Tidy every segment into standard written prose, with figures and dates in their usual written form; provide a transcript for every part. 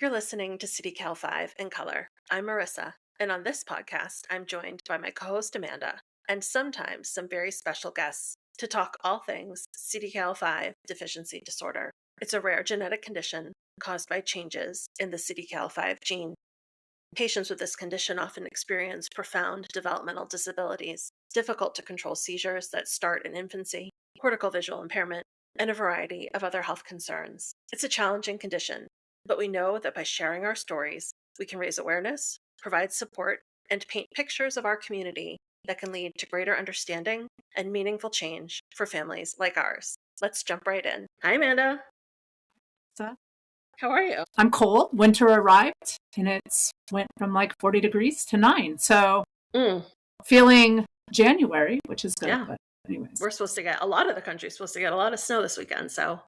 You're listening to CDKL5 in color. I'm Marissa, and on this podcast, I'm joined by my co-host Amanda, and sometimes some very special guests to talk all things CDKL5 Deficiency Disorder. It's a rare genetic condition caused by changes in the CDKL5 gene. Patients with this condition often experience profound developmental disabilities, difficult to control seizures that start in infancy, cortical visual impairment, and a variety of other health concerns. It's a challenging condition, but we know that by sharing our stories, we can raise awareness, provide support, and paint pictures of our community that can lead to greater understanding and meaningful change for families like ours. Let's jump right in. Hi, Amanda. How are you? I'm cold. Winter arrived and it's went from like 40 degrees to 9. So feeling January, which is good. Yeah. But anyways, We're supposed to get, a lot of the country's supposed to get a lot of snow this weekend. So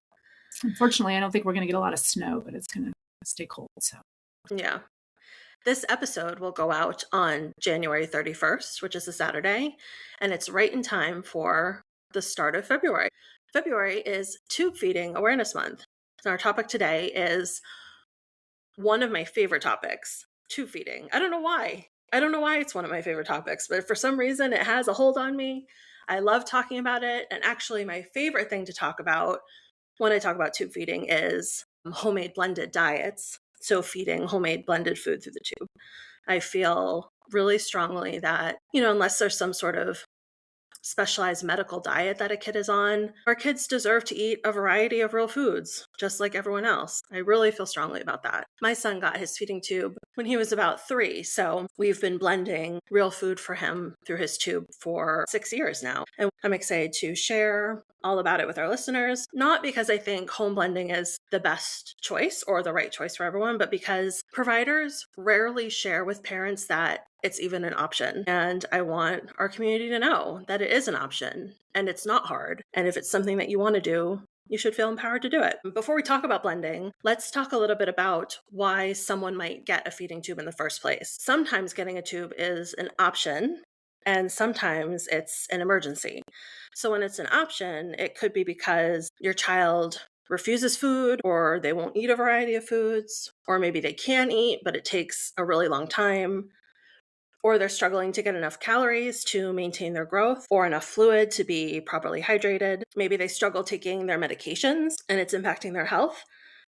unfortunately, I don't think we're going to get a lot of snow, but it's going to stay cold. So yeah. This episode will go out on January 31st, which is a Saturday, and it's right in time for the start of February. February is Tube Feeding Awareness Month. And our topic today is one of my favorite topics, tube feeding. I don't know why. It's one of my favorite topics, but for some reason it has a hold on me. I love talking about it. And actually my favorite thing to talk about when I talk about tube feeding is homemade blended diets. So feeding homemade blended food through the tube. I feel really strongly that, unless there's some sort of specialized medical diet that a kid is on, our kids deserve to eat a variety of real foods, just like everyone else. I really feel strongly about that. My son got his feeding tube when he was about 3, so we've been blending real food for him through his tube for 6 years now. And I'm excited to share all about it with our listeners, not because I think home blending is the best choice or the right choice for everyone, but because providers rarely share with parents that it's even an option. And I want our community to know that it is an option and it's not hard. And if it's something that you want to do, you should feel empowered to do it. Before we talk about blending, let's talk a little bit about why someone might get a feeding tube in the first place. Sometimes getting a tube is an option, and sometimes it's an emergency. So when it's an option, it could be because your child refuses food, or they won't eat a variety of foods, or maybe they can eat, but it takes a really long time, or they're struggling to get enough calories to maintain their growth, or enough fluid to be properly hydrated. Maybe they struggle taking their medications and it's impacting their health.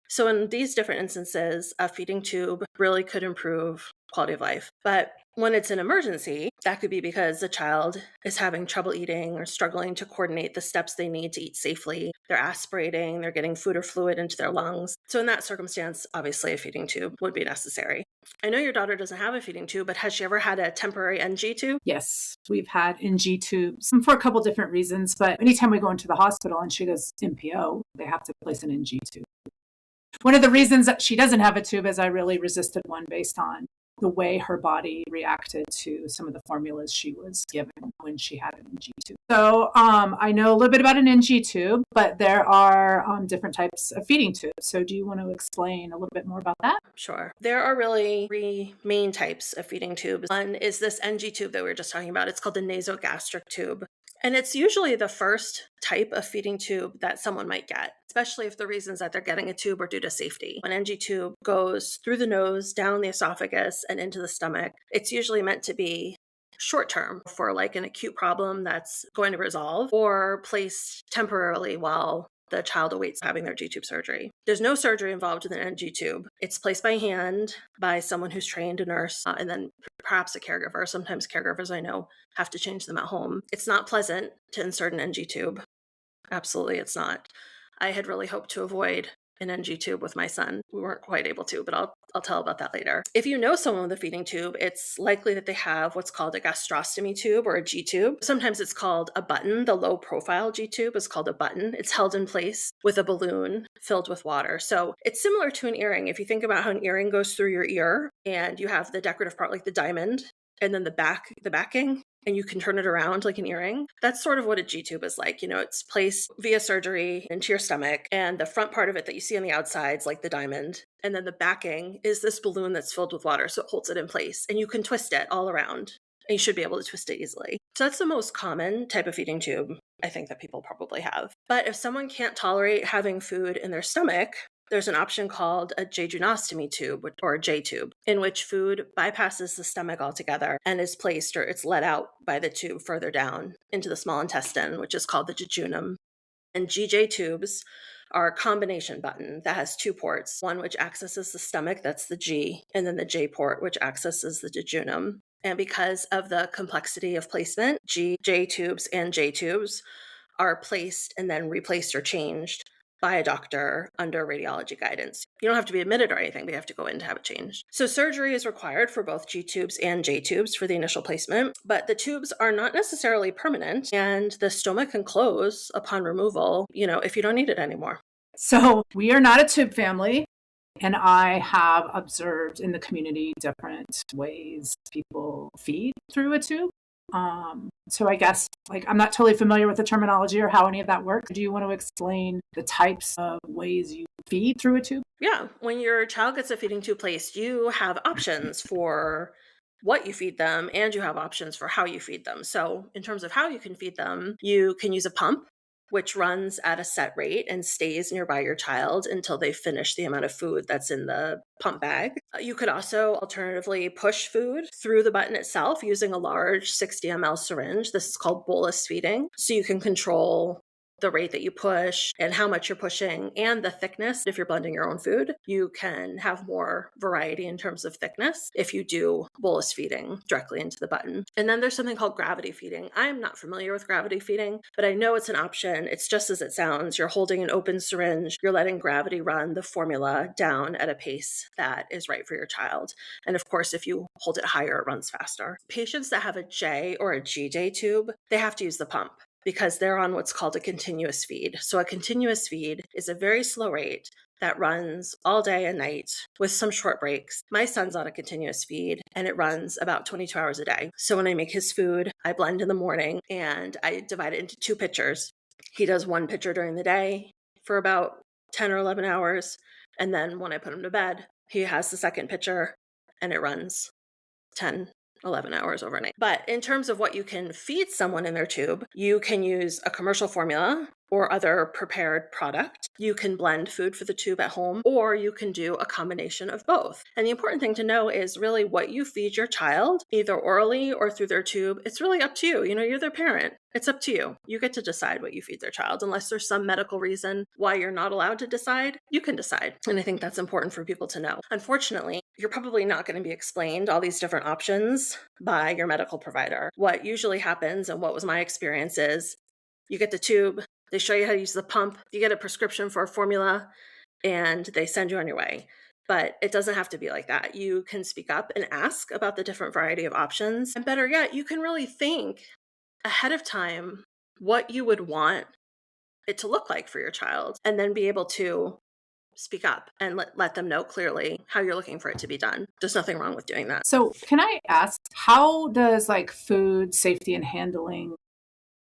So in these different instances, a feeding tube really could improve quality of life. But when it's an emergency, that could be because the child is having trouble eating or struggling to coordinate the steps they need to eat safely. They're aspirating, they're getting food or fluid into their lungs. So in that circumstance, obviously a feeding tube would be necessary. I know your daughter doesn't have a feeding tube, but has she ever had a temporary NG tube? Yes, we've had NG tubes for a couple different reasons. But anytime we go into the hospital and she goes NPO, they have to place an NG tube. One of the reasons that she doesn't have a tube is I really resisted one based on the way her body reacted to some of the formulas she was given when she had an NG tube. So I know a little bit about an NG tube, but there are different types of feeding tubes. So do you want to explain a little bit more about that? Sure. There are really 3 main types of feeding tubes. One is this NG tube that we were just talking about. It's called the nasogastric tube. And it's usually the first type of feeding tube that someone might get, especially if the reasons that they're getting a tube are due to safety. An NG tube goes through the nose, down the esophagus, and into the stomach. It's usually meant to be short term for like an acute problem that's going to resolve, or placed temporarily while the child awaits having their G-tube surgery. There's no surgery involved with an NG tube. It's placed by hand by someone who's trained, a nurse, and then perhaps a caregiver. Sometimes caregivers, I know, have to change them at home. It's not pleasant to insert an NG tube. Absolutely, it's not. I had really hoped to avoid an NG tube with my son. We weren't quite able to, but I'll tell about that later. If you know someone with a feeding tube, it's likely that they have what's called a gastrostomy tube or a G tube. Sometimes it's called a button. The low profile G tube is called a button. It's held in place with a balloon filled with water. So it's similar to an earring. If you think about how an earring goes through your ear and you have the decorative part like the diamond, and then the backing, and you can turn it around like an earring. That's sort of what a G-tube is like. It's placed via surgery into your stomach, and the front part of it that you see on the outside is like the diamond. And then the backing is this balloon that's filled with water, so it holds it in place. And you can twist it all around, and you should be able to twist it easily. So that's the most common type of feeding tube I think that people probably have. But if someone can't tolerate having food in their stomach, There's an option called a jejunostomy tube or a J tube, in which food bypasses the stomach altogether and is placed or it's let out by the tube further down into the small intestine, which is called the jejunum. And GJ tubes are a combination button that has two ports, one which accesses the stomach, that's the G, and then the J port, which accesses the jejunum. And because of the complexity of placement, J tubes and J tubes are placed and then replaced or changed by a doctor under radiology guidance. You don't have to be admitted or anything, but you have to go in to have it changed. So surgery is required for both G tubes and J tubes for the initial placement, but the tubes are not necessarily permanent, and the stoma can close upon removal, if you don't need it anymore. So we are not a tube family. And I have observed in the community different ways people feed through a tube. So I guess I'm not totally familiar with the terminology or how any of that works. Do you want to explain the types of ways you feed through a tube? Yeah. When your child gets a feeding tube placed, you have options for what you feed them, and you have options for how you feed them. So in terms of how you can feed them, you can use a pump, which runs at a set rate and stays nearby your child until they finish the amount of food that's in the pump bag. You could also alternatively push food through the button itself using a large 60 ml syringe. This is called bolus feeding. So you can control the rate that you push and how much you're pushing and the thickness. If you're blending your own food, you can have more variety in terms of thickness if you do bolus feeding directly into the button. And then there's something called gravity feeding. I'm not familiar with gravity feeding, but I know it's an option. It's just as it sounds. You're holding an open syringe. You're letting gravity run the formula down at a pace that is right for your child. And of course, if you hold it higher, it runs faster. Patients that have a J or a GJ tube, they have to use the pump, because they're on what's called a continuous feed. So a continuous feed is a very slow rate that runs all day and night with some short breaks. My son's on a continuous feed and it runs about 22 hours a day. So when I make his food, I blend in the morning and I divide it into 2 pitchers. He does 1 pitcher during the day for about 10 or 11 hours. And then when I put him to bed, he has the second pitcher and it runs 10, 11 hours overnight. But in terms of what you can feed someone in their tube, you can use a commercial formula or other prepared product. You can blend food for the tube at home, or you can do a combination of both. And the important thing to know is really what you feed your child, either orally or through their tube. It's really up to you. You're their parent. It's up to you. You get to decide what you feed their child. Unless there's some medical reason why you're not allowed to decide, you can decide. And I think that's important for people to know. Unfortunately, you're probably not going to be explained all these different options by your medical provider. What usually happens, and what was my experience, is you get the tube, they show you how to use the pump, you get a prescription for a formula, and they send you on your way. But it doesn't have to be like that. You can speak up and ask about the different variety of options. And better yet, you can really think ahead of time what you would want it to look like for your child, and then be able to speak up and let them know clearly how you're looking for it to be done. There's nothing wrong with doing that. So can I ask, how does food safety and handling,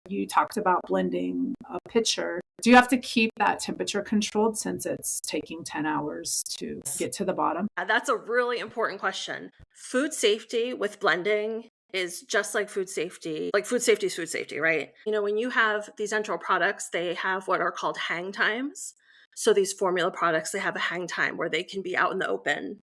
you talked about blending a pitcher. Do you have to keep that temperature controlled since it's taking 10 hours to get to the bottom? That's a really important question. Food safety with blending is just like food safety. Like food safety is food safety, right? When you have these enteral products, they have what are called hang times. So these formula products, they have a hang time where they can be out in the open.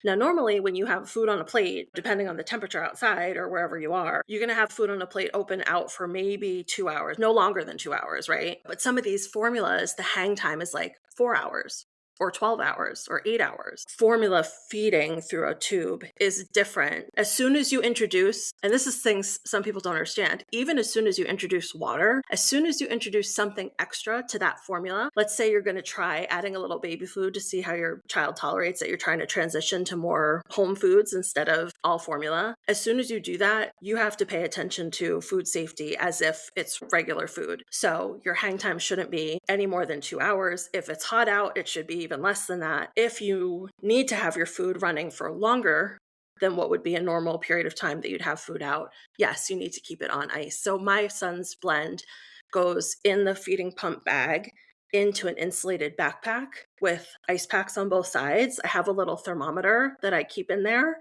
Now, normally when you have food on a plate, depending on the temperature outside or wherever you are, you're going to have food on a plate open out for maybe 2 hours, no longer than 2 hours, right? But some of these formulas, the hang time is like 4 hours. Or 12 hours or 8 hours. Formula feeding through a tube is different. As soon as you introduce, and this is things some people don't understand, even as soon as you introduce water, as soon as you introduce something extra to that formula, let's say you're going to try adding a little baby food to see how your child tolerates it, you're trying to transition to more home foods instead of all formula. As soon as you do that, you have to pay attention to food safety as if it's regular food. So your hang time shouldn't be any more than 2 hours. If it's hot out, it should be even less than that. If you need to have your food running for longer than what would be a normal period of time that you'd have food out, yes, you need to keep it on ice. So my son's blend goes in the feeding pump bag into an insulated backpack with ice packs on both sides. I have a little thermometer that I keep in there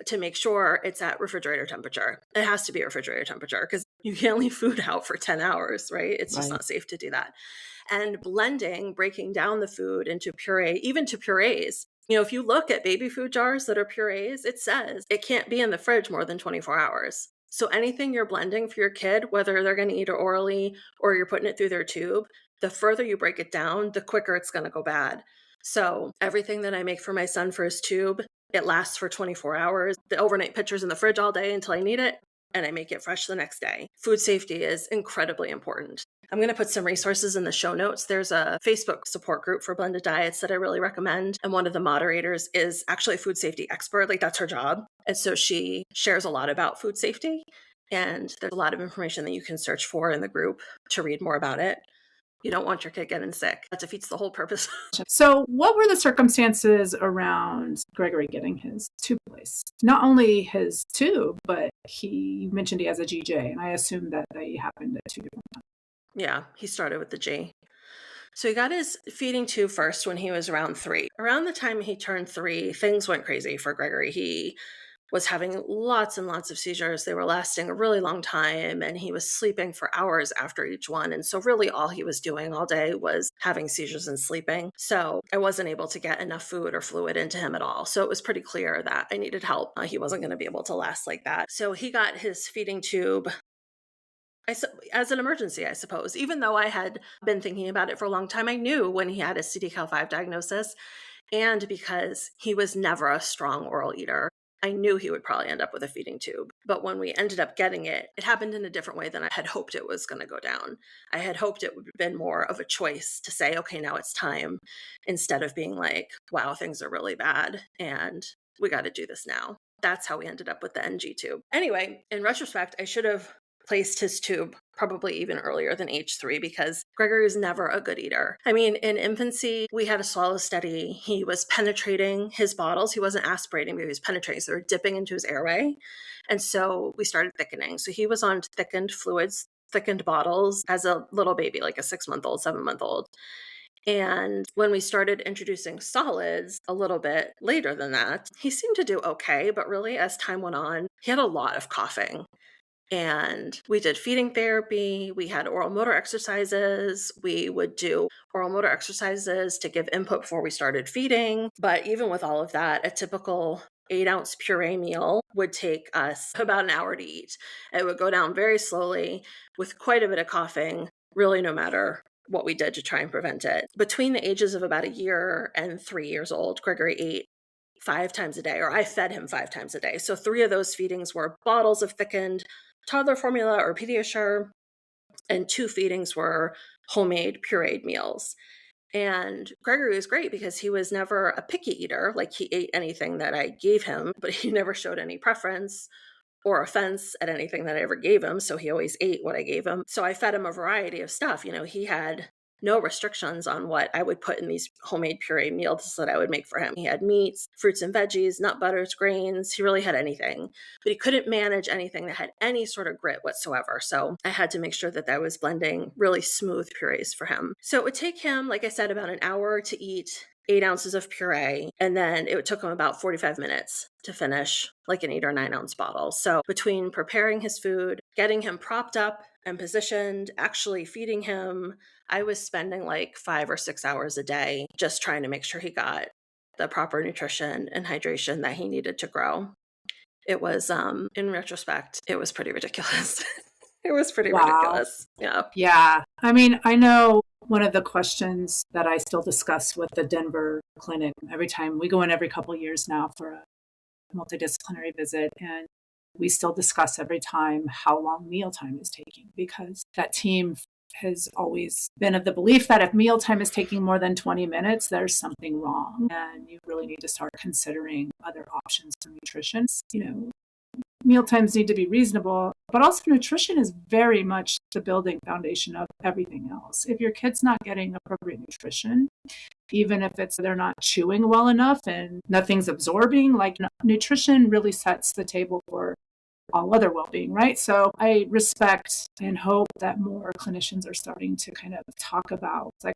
to make sure it's at refrigerator temperature. It has to be refrigerator temperature because You can't leave food out for 10 hours, right? It's just Right. not safe to do that. And blending, breaking down the food into puree, even to purees. If you look at baby food jars that are purees, it says it can't be in the fridge more than 24 hours. So anything you're blending for your kid, whether they're going to eat it orally or you're putting it through their tube, the further you break it down, the quicker it's going to go bad. So everything that I make for my son for his tube, it lasts for 24 hours. The overnight pitcher's in the fridge all day until I need it, and I make it fresh the next day. Food safety is incredibly important. I'm going to put some resources in the show notes. There's a Facebook support group for blended diets that I really recommend. And one of the moderators is actually a food safety expert. Like, that's her job. And so she shares a lot about food safety. And there's a lot of information that you can search for in the group to read more about it. You don't want your kid getting sick. That defeats the whole purpose. So what were the circumstances around Gregory getting his tube placed? Not only his tube, but you mentioned he has a GJ, and I assume that they happened at 2 different times. Yeah, he started with the G. So he got his feeding tube first when he was around 3. Around the time he turned 3, things went crazy for Gregory. He was having lots and lots of seizures. They were lasting a really long time, and he was sleeping for hours after each one. And so really all he was doing all day was having seizures and sleeping. So I wasn't able to get enough food or fluid into him at all. So it was pretty clear that I needed help. He wasn't going to be able to last like that. So he got his feeding tube as an emergency, I suppose. Even though I had been thinking about it for a long time, I knew when he had his CDKL5 diagnosis, and because he was never a strong oral eater, I knew he would probably end up with a feeding tube. But when we ended up getting it, it happened in a different way than I had hoped it was going to go down. I had hoped it would have been more of a choice to say, okay, now it's time, instead of being like, wow, things are really bad and we got to do this now. That's how we ended up with the NG tube. Anyway, in retrospect, I should have placed his tube probably even earlier than age 3, because Gregory was never a good eater. I mean, in infancy, we had a swallow steady. He was penetrating his bottles. He wasn't aspirating, but he was penetrating. So they were dipping into his airway. And so we started thickening. So he was on thickened fluids, thickened bottles as a little baby, like a 6-month-old, 7-month-old. And when we started introducing solids a little bit later than that, he seemed to do okay. But really, as time went on, he had a lot of coughing. And we did feeding therapy. We had oral motor exercises. We would do oral motor exercises to give input before we started feeding. But even with all of that, a typical 8-ounce puree meal would take us about an hour to eat. It would go down very slowly with quite a bit of coughing, really, no matter what we did to try and prevent it. Between the ages of about 1 year and 3 years old, Gregory ate 5 times a day, or I fed him 5 times a day. So 3 of those feedings were bottles of thickened toddler formula or Pediasure, and 2 feedings were homemade pureed meals. And Gregory was great because he was never a picky eater. Like, he ate anything that I gave him, but he never showed any preference or offense at anything that I ever gave him. So he always ate what I gave him. So I fed him a variety of stuff. He had no restrictions on what I would put in these homemade puree meals that I would make for him. He had meats, fruits and veggies, nut butters, grains. He really had anything, but he couldn't manage anything that had any sort of grit whatsoever. So I had to make sure that I was blending really smooth purees for him. So it would take him, like I said, about an hour to eat 8 ounces of puree, and then it took him about 45 minutes to finish like an 8 or 9 ounce bottle. So between preparing his food, getting him propped up and positioned, actually feeding him, I was spending like 5 or 6 hours a day just trying to make sure he got the proper nutrition and hydration that he needed to grow. It was, in retrospect, it was pretty ridiculous. It was pretty ridiculous. Yeah. Yeah. I mean, I know one of the questions that I still discuss with the Denver clinic every time we go in every couple of years now for a multidisciplinary visit, and we still discuss every time how long mealtime is taking, because that team has always been of the belief that if mealtime is taking more than 20 minutes, there's something wrong, and you really need to start considering other options for nutrition. Meal times need to be reasonable, but also nutrition is very much the building foundation of everything else. If your kid's not getting appropriate nutrition, even if they're not chewing well enough and nothing's absorbing, like, nutrition really sets the table for all other well-being, right? So I respect and hope that more clinicians are starting to kind of talk about, like,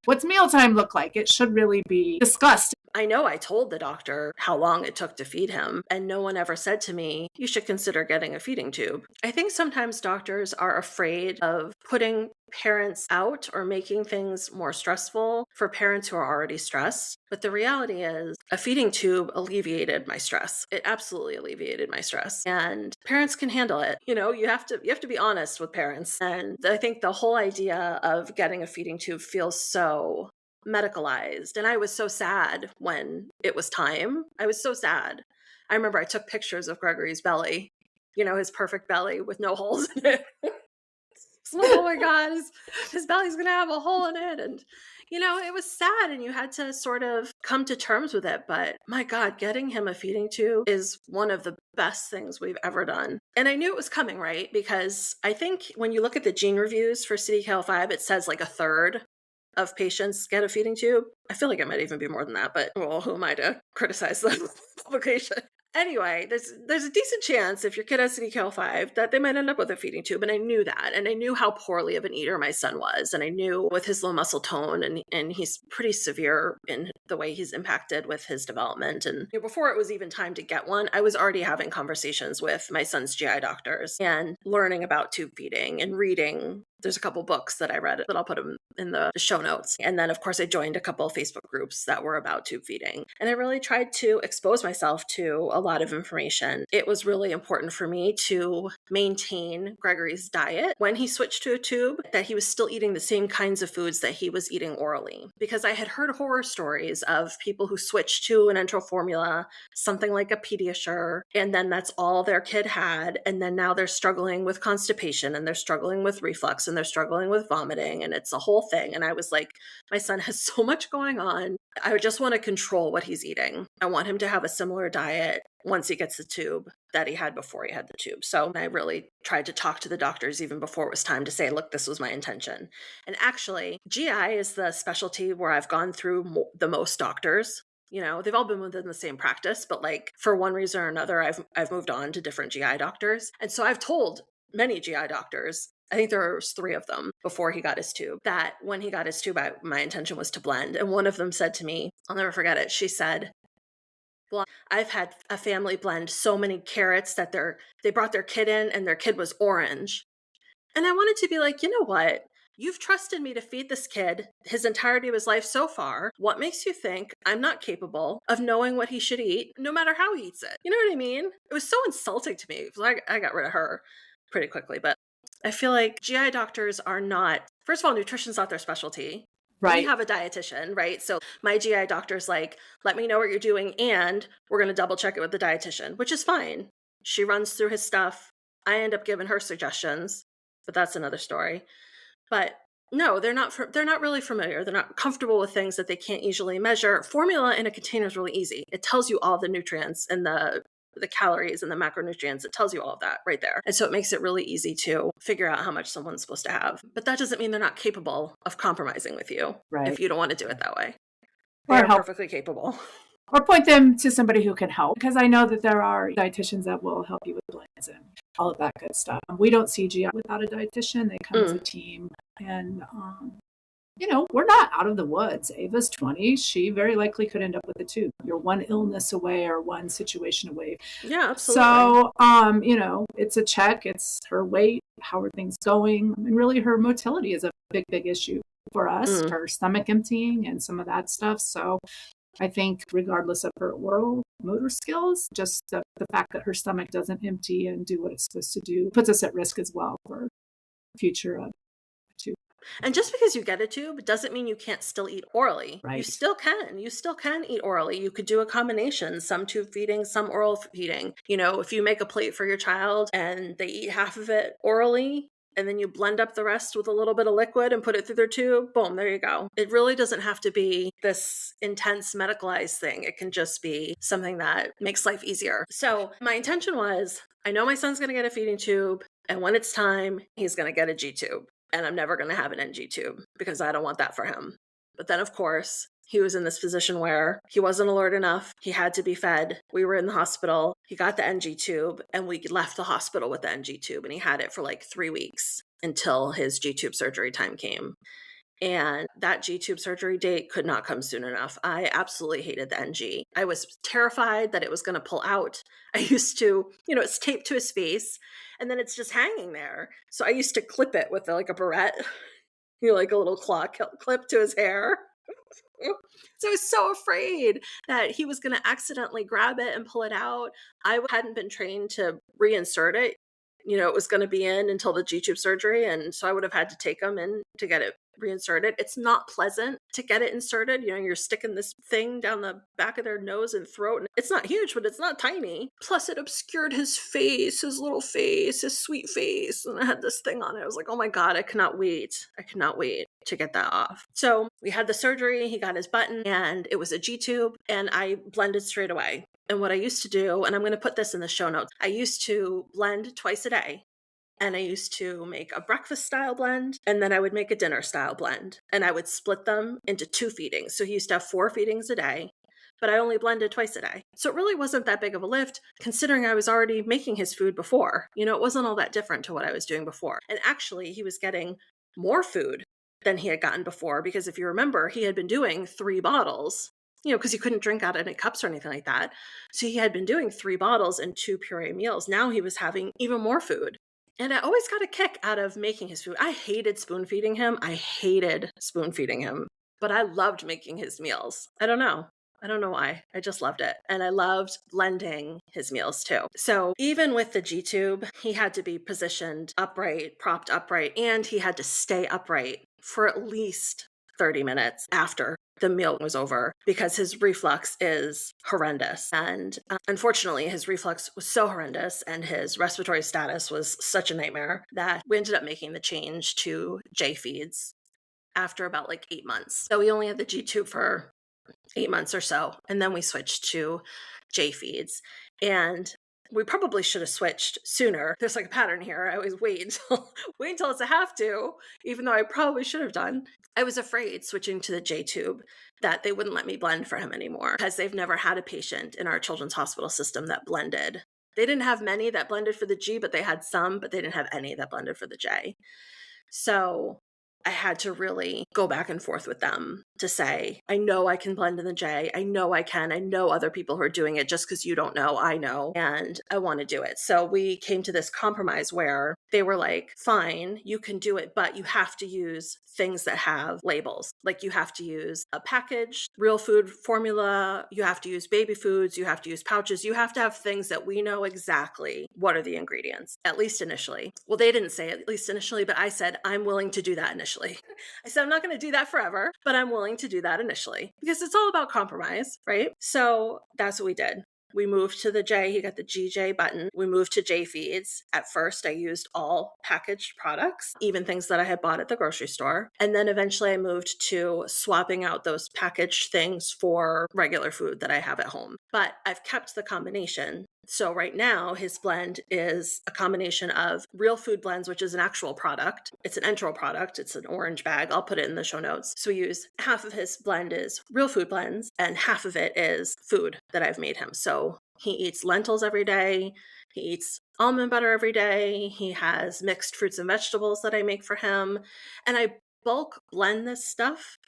what's mealtime look like? It should really be discussed. I know I told the doctor how long it took to feed him, and no one ever said to me, you should consider getting a feeding tube. I think sometimes doctors are afraid of putting parents out or making things more stressful for parents who are already stressed. But the reality is a feeding tube alleviated my stress. It absolutely alleviated my stress. And parents can handle it. You have to be honest with parents. And I think the whole idea of getting a feeding tube feels so medicalized. And I was so sad when it was time. I was so sad. I remember I took pictures of Gregory's belly, his perfect belly with no holes in it. So, oh my God, his belly's going to have a hole in it. And, it was sad and you had to sort of come to terms with it. But my God, getting him a feeding tube is one of the best things we've ever done. And I knew it was coming, right? Because I think when you look at the gene reviews for CDKL5, it says like a third of patients get a feeding tube. I feel like it might even be more than that, but well, who am I to criticize the publication? Anyway, there's a decent chance if your kid has CDKL5 that they might end up with a feeding tube. And I knew that. And I knew how poorly of an eater my son was. And I knew with his low muscle tone and he's pretty severe in the way he's impacted with his development. And before it was even time to get one, I was already having conversations with my son's GI doctors and learning about tube feeding and reading. There's a couple books that I read that I'll put them in the show notes. And then, of course, I joined a couple of Facebook groups that were about tube feeding. And I really tried to expose myself to a lot of information. It was really important for me to maintain Gregory's diet when he switched to a tube, that he was still eating the same kinds of foods that he was eating orally. Because I had heard horror stories of people who switched to an enteral formula, something like a Pediasure, and then that's all their kid had. And then now they're struggling with constipation and they're struggling with reflux and they're struggling with vomiting, and it's a whole thing. And I was like, my son has so much going on. I just want to control what he's eating. I want him to have a similar diet once he gets the tube that he had before he had the tube. So I really tried to talk to the doctors even before it was time to say, look, this was my intention. And actually, GI is the specialty where I've gone through the most doctors. They've all been within the same practice, but like for one reason or another, I've moved on to different GI doctors. And so I've told many GI doctors, I think there was 3 of them before he got his tube, that when he got his tube, my intention was to blend. And one of them said to me, I'll never forget it. She said, well, I've had a family blend so many carrots that they brought their kid in and their kid was orange. And I wanted to be like, you know what? You've trusted me to feed this kid his entirety of his life so far. What makes you think I'm not capable of knowing what he should eat, no matter how he eats it? You know what I mean? It was so insulting to me. I got rid of her pretty quickly, but I feel like GI doctors are not, first of all, nutrition's not their specialty. Right. We have a dietitian, right? So my GI doctor's like, let me know what you're doing and we're going to double check it with the dietitian, which is fine. She runs through his stuff. I end up giving her suggestions, but that's another story. But no, they're not really familiar. They're not comfortable with things that they can't easily measure. Formula in a container is really easy. It tells you all the nutrients and the calories and the macronutrients. It tells you all of that right there. And so it makes it really easy to figure out how much someone's supposed to have. But that doesn't mean they're not capable of compromising with you if you don't want to do it that way. They're perfectly capable. Or point them to somebody who can help, because I know that there are dietitians that will help you with blends and all of that good stuff. We don't see GI without a dietitian. They come as a team. And, we're not out of the woods. Ava's 20. She very likely could end up with a tube. You're one illness away or one situation away. Yeah, absolutely. So, it's a check. It's her weight. How are things going? And really her motility is a big, big issue for us, her stomach emptying and some of that stuff. So I think regardless of her oral motor skills, just the fact that her stomach doesn't empty and do what it's supposed to do puts us at risk as well for future of tube. And just because you get a tube doesn't mean you can't still eat orally. Right. You still can. You still can eat orally. You could do a combination, some tube feeding, some oral feeding. If you make a plate for your child and they eat half of it orally, and then you blend up the rest with a little bit of liquid and put it through their tube, boom, there you go. It really doesn't have to be this intense medicalized thing. It can just be something that makes life easier. So my intention was, I know my son's going to get a feeding tube, and when it's time, he's going to get a G tube. And I'm never going to have an NG tube because I don't want that for him. But then, of course, he was in this position where he wasn't alert enough. He had to be fed. We were in the hospital. He got the NG tube and we left the hospital with the NG tube. And he had it for like 3 weeks until his G tube surgery time came. And that G tube surgery date could not come soon enough. I absolutely hated the NG. I was terrified that it was going to pull out. I used to, it's taped to his face and then it's just hanging there. So I used to clip it with like a barrette, like a little claw clip to his hair. So I was so afraid that he was going to accidentally grab it and pull it out. I hadn't been trained to reinsert it. It was going to be in until the G-tube surgery. And so I would have had to take him in to get it reinserted. It's not pleasant to get it inserted. You're sticking this thing down the back of their nose and throat. And it's not huge, but it's not tiny. Plus it obscured his face, his little face, his sweet face. And I had this thing on it. I was like, oh my God, I cannot wait. I cannot wait to get that off. So we had the surgery, he got his button, and it was a G-tube, and I blended straight away. And what I used to do, and I'm going to put this in the show notes, I used to blend twice a day. And I used to make a breakfast style blend, and then I would make a dinner style blend. And I would split them into 2 feedings. So he used to have 4 feedings a day, but I only blended twice a day. So it really wasn't that big of a lift, considering I was already making his food before. It wasn't all that different to what I was doing before. And actually, he was getting more food than he had gotten before, because if you remember, he had been doing 3 bottles, because he couldn't drink out of any cups or anything like that. So he had been doing 3 bottles and 2 puree meals. Now he was having even more food. And I always got a kick out of making his food. I hated spoon feeding him. But I loved making his meals. I don't know why. I just loved it. And I loved blending his meals too. So even with the G-tube, he had to be positioned upright, propped upright, and he had to stay upright for at least 30 minutes after the meal was over, because his reflux is horrendous. And unfortunately, his reflux was so horrendous and his respiratory status was such a nightmare that we ended up making the change to J feeds after about like 8 months. So we only had the G-tube for 8 months or so. And then we switched to J feeds. And we probably should have switched sooner. There's like a pattern here. I always wait until it's a have to, even though I probably should have done. I was afraid switching to the J-tube that they wouldn't let me blend for him anymore, because they've never had a patient in our children's hospital system that blended. They didn't have many that blended for the G, but they had some, but they didn't have any that blended for the J. So I had to really go back and forth with them to say, I know I can blend in the J. I know I can. I know other people who are doing it. Just because you don't know, I know, and I want to do it. So we came to this compromise where they were like, fine, you can do it, but you have to use things that have labels. Like you have to use a packaged real food formula. You have to use baby foods. You have to use pouches. You have to have things that we know exactly what are the ingredients, at least initially. Well, they didn't say at least initially, but I said, I'm willing to do that initially. I said, I'm not going to do that forever, but I'm willing to do that initially, because it's all about compromise, right? So that's what we did. We moved to the J. He got the GJ button. We moved to J feeds. At first, I used all packaged products, even things that I had bought at the grocery store. And then eventually I moved to swapping out those packaged things for regular food that I have at home. But I've kept the combination. So right now, his blend is a combination of Real Food Blends, which is an actual product. It's an enteral product. It's an orange bag. I'll put it in the show notes. So we use half of his blend is Real Food Blends, and half of it is food that I've made him. So he eats lentils every day. He eats almond butter every day. He has mixed fruits and vegetables that I make for him. And I bulk blend this stuff,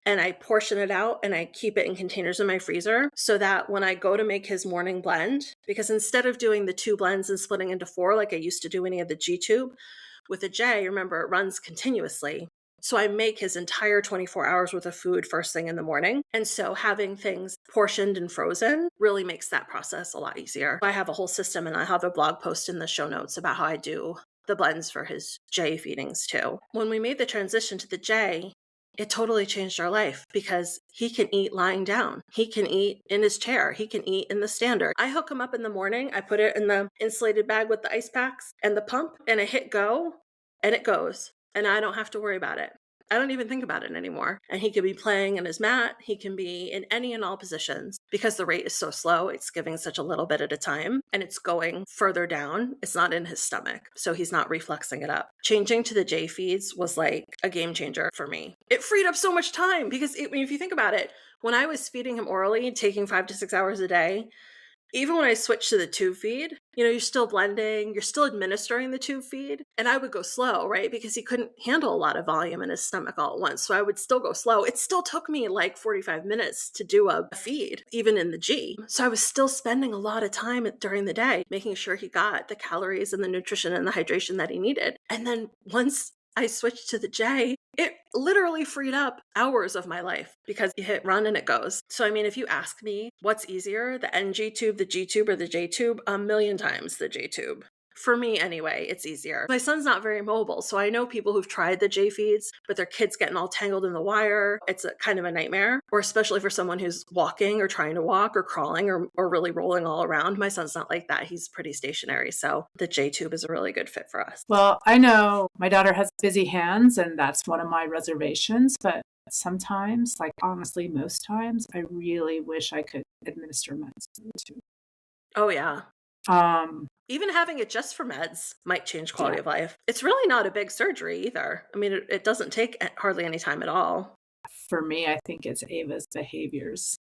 and I portion it out and I keep it in containers in my freezer, so that when I go to make his morning blend, because instead of doing the 2 blends and splitting into 4 like I used to do when he had the G-tube, with the J, remember, it runs continuously. So I make his entire 24 hours worth of food first thing in the morning. And so having things portioned and frozen really makes that process a lot easier. I have a whole system, and I have a blog post in the show notes about how I do the blends for his J feedings too. When we made the transition to the J, it totally changed our life, because he can eat lying down. He can eat in his chair. He can eat in the stander. I hook him up in the morning. I put it in the insulated bag with the ice packs and the pump, and I hit go, and it goes. And I don't have to worry about it. I don't even think about it anymore. And he could be playing in his mat. He can be in any and all positions. Because the rate is so slow, it's giving such a little bit at a time, and it's going further down. It's not in his stomach, so he's not refluxing it up. Changing to the J feeds was like a game changer for me. It freed up so much time, because if you think about it, when I was feeding him orally, taking 5 to 6 hours a day, Even when I switched to the tube feed, you're still blending, you're still administering the tube feed. And I would go slow, right? Because he couldn't handle a lot of volume in his stomach all at once. So I would still go slow. It still took me like 45 minutes to do a feed, even in the G. So I was still spending a lot of time during the day making sure he got the calories and the nutrition and the hydration that he needed. And then once I switched to the J, it literally freed up hours of my life because you hit run and it goes. So, I mean, if you ask me what's easier, the NG tube, the G tube, or the J tube, a million times the J tube. For me, anyway, it's easier. My son's not very mobile, so I know people who've tried the J feeds, but their kids getting all tangled in the wire. It's a kind of a nightmare, or especially for someone who's walking or trying to walk or crawling or really rolling all around. My son's not like that. He's pretty stationary, so the J tube is a really good fit for us. Well, I know my daughter has busy hands, and that's one of my reservations, but sometimes, like honestly, most times, I really wish I could administer meds through the tube. Oh, yeah. Even having it just for meds might change quality of life. It's really not a big surgery either. I mean, it doesn't take hardly any time at all. For me, I think it's Ava's behaviors.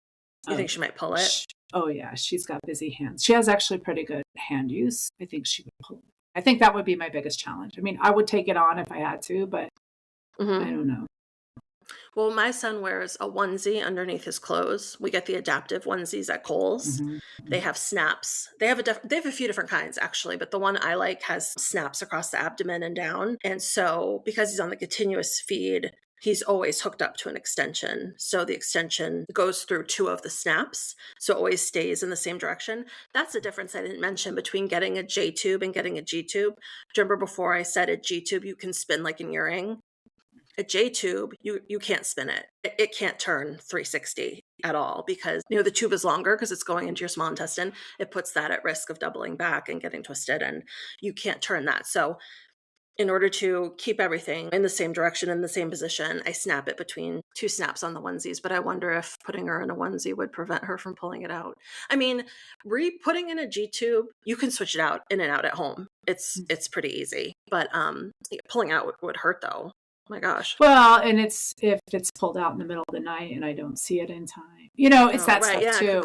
You think she might pull it? Oh, yeah. She's got busy hands. She has actually pretty good hand use. I think she would pull it. I think that would be my biggest challenge. I mean, I would take it on if I had to, but I don't know. Well, my son wears a onesie underneath his clothes. We get the adaptive onesies at Kohl's. They have snaps. They have a few different kinds, actually, but the one I like has snaps across the abdomen and down. And so because he's on the continuous feed, he's always hooked up to an extension. So the extension goes through two of the snaps. So it always stays in the same direction. That's the difference I didn't mention between getting a J tube and getting a G tube. Do you remember before I said a G tube, you can spin like an earring? A J tube, you can't spin it. It can't turn 360 at all because, the tube is longer because it's going into your small intestine. It puts that at risk of doubling back and getting twisted, and you can't turn that. So in order to keep everything in the same direction, in the same position, I snap it between two snaps on the onesies, but I wonder if putting her in a onesie would prevent her from pulling it out. I mean, putting in a G tube, you can switch it out in and out at home. It's pretty easy, but pulling out would hurt though. Oh my gosh. Well, and if it's pulled out in the middle of the night and I don't see it in time, it's that stuff too.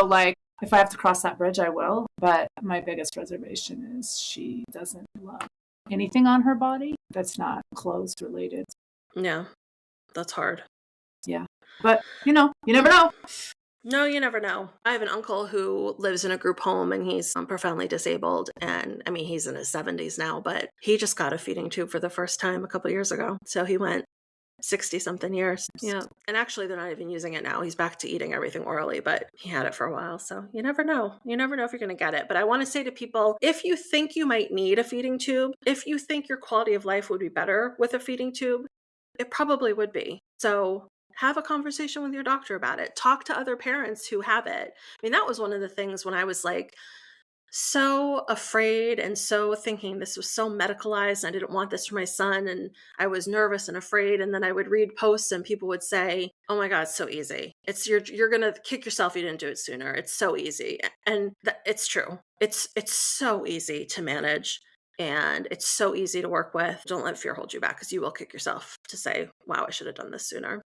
Like if I have to cross that bridge, I will. But my biggest reservation is she doesn't love anything on her body that's not clothes related. Yeah, that's hard. Yeah. But, you never know. No, you never know. I have an uncle who lives in a group home and he's profoundly disabled. And I mean, he's in his 70s now, but he just got a feeding tube for the first time a couple of years ago. So he went 60 something years. Yeah. And actually, they're not even using it now. He's back to eating everything orally, but he had it for a while. So you never know. You never know if you're going to get it. But I want to say to people, if you think you might need a feeding tube, if you think your quality of life would be better with a feeding tube, it probably would be. So have a conversation with your doctor about it. Talk to other parents who have it. I mean, that was one of the things when I was like so afraid and so thinking this was so medicalized. And I didn't want this for my son. And I was nervous and afraid. And then I would read posts and people would say, oh my God, it's so easy. You're going to kick yourself. You didn't do it sooner. It's so easy. And it's true. It's so easy to manage. And it's so easy to work with. Don't let fear hold you back because you will kick yourself to say, wow, I should have done this sooner.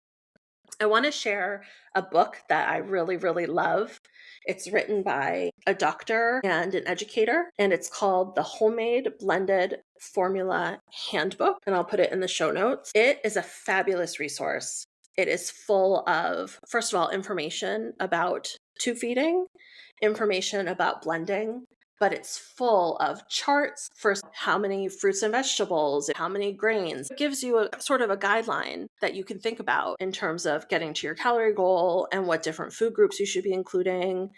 I want to share a book that I really, really love. It's written by a doctor and an educator, and it's called The Homemade Blended Formula Handbook, and I'll put it in the show notes. It is a fabulous resource. It is full of, first of all, information about tube feeding, information about blending, but it's full of charts for how many fruits and vegetables, how many grains. It gives you a sort of a guideline that you can think about in terms of getting to your calorie goal and what different food groups you should be including.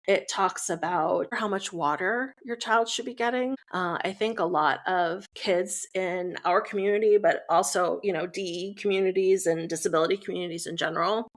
It talks about how much water your child should be getting. I think a lot of kids in our community, but also, DE communities and disability communities in general,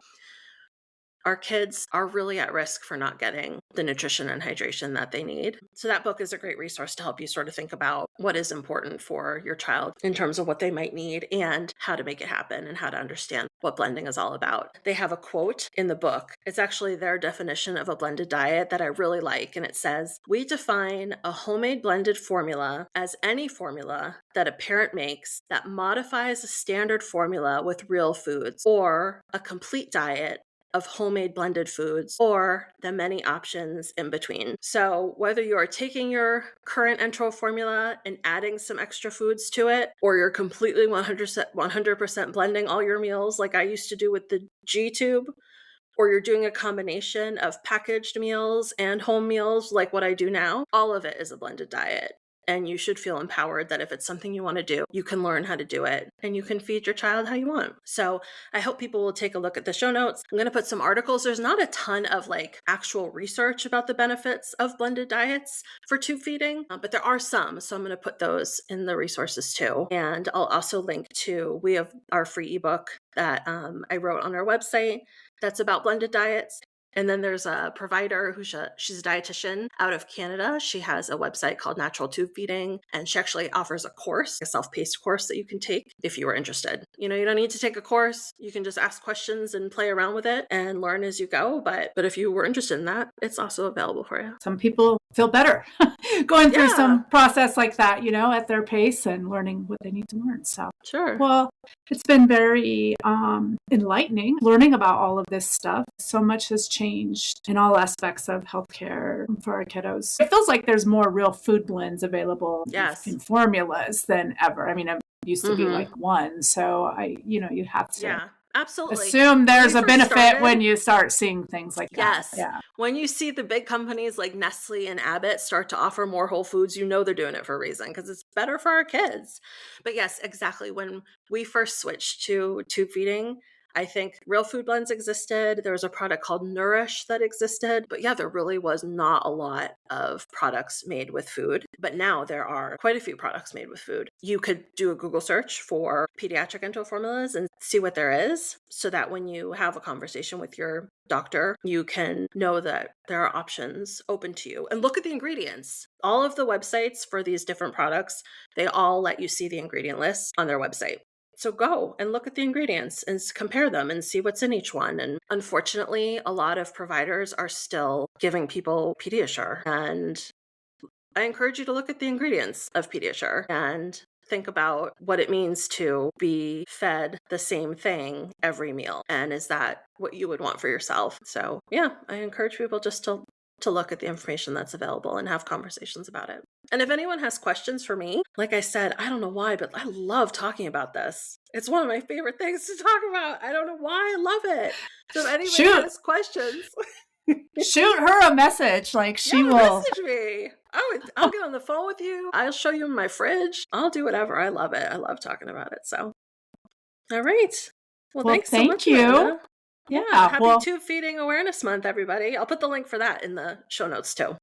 our kids are really at risk for not getting the nutrition and hydration that they need. So that book is a great resource to help you sort of think about what is important for your child in terms of what they might need and how to make it happen and how to understand what blending is all about. They have a quote in the book. It's actually their definition of a blended diet that I really like. And it says, "We define a homemade blended formula as any formula that a parent makes that modifies a standard formula with real foods, or a complete diet of homemade blended foods or the many options in between. So whether you are taking your current enteral formula and adding some extra foods to it, or you're completely 100% blending all your meals like I used to do with the G tube, or you're doing a combination of packaged meals and home meals like what I do now, all of it is a blended diet. And you should feel empowered that if it's something you want to do, you can learn how to do it and you can feed your child how you want. So I hope people will take a look at the show notes. I'm going to put some articles. There's not a ton of like actual research about the benefits of blended diets for tube feeding, but there are some. So I'm going to put those in the resources too. And I'll also link to, we have our free ebook that I wrote on our website that's about blended diets. And then there's a provider she's a dietitian out of Canada. She has a website called Natural Tube Feeding, and she actually offers a course, a self-paced course that you can take if you are interested. You don't need to take a course. You can just ask questions and play around with it and learn as you go. But if you were interested in that, it's also available for you. Some people feel better going through some process like that, at their pace and learning what they need to learn. So sure. Well, it's been very enlightening learning about all of this stuff. So much has changed in all aspects of healthcare for our kiddos. It feels like there's more real food blends available in formulas than ever. I mean, it used to be like one. So you have to absolutely assume there's a benefit when you start seeing things like that. Yes. When you see the big companies like Nestle and Abbott start to offer more whole foods, they're doing it for a reason because it's better for our kids. But yes, exactly. When we first switched to tube feeding, I think real food blends existed. There was a product called Nourished that existed. But there really was not a lot of products made with food. But now there are quite a few products made with food. You could do a Google search for pediatric enteral formulas and see what there is so that when you have a conversation with your doctor, you can know that there are options open to you. And look at the ingredients. All of the websites for these different products, they all let you see the ingredient list on their website. So go and look at the ingredients and compare them and see what's in each one. And unfortunately, a lot of providers are still giving people Pediasure. And I encourage you to look at the ingredients of Pediasure and think about what it means to be fed the same thing every meal. And is that what you would want for yourself? So I encourage people just to look at the information that's available and have conversations about it. And if anyone has questions for me, like I said, I don't know why, but I love talking about this. It's one of my favorite things to talk about. I don't know why. I love it. So if anyone has questions, shoot her a message. Like she will message me. I'll get on the phone with you. I'll show you my fridge. I'll do whatever. I love it. I love talking about it. So, all right. Well, thanks so much, you. Amanda. Yeah. Happy Tube Feeding Awareness Month, everybody. I'll put the link for that in the show notes too.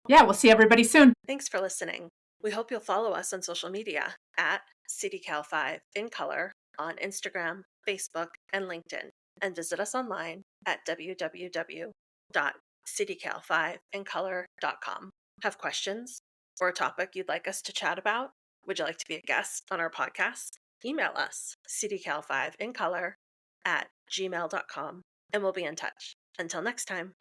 Yeah, we'll see everybody soon. Thanks for listening. We hope you'll follow us on social media at CDKL5 in color on Instagram, Facebook, and LinkedIn, and visit us online at www.cdkl5incolor.com. Have questions or a topic you'd like us to chat about? Would you like to be a guest on our podcast? Email us cdkl5incolor@gmail.com and we'll be in touch. Until next time.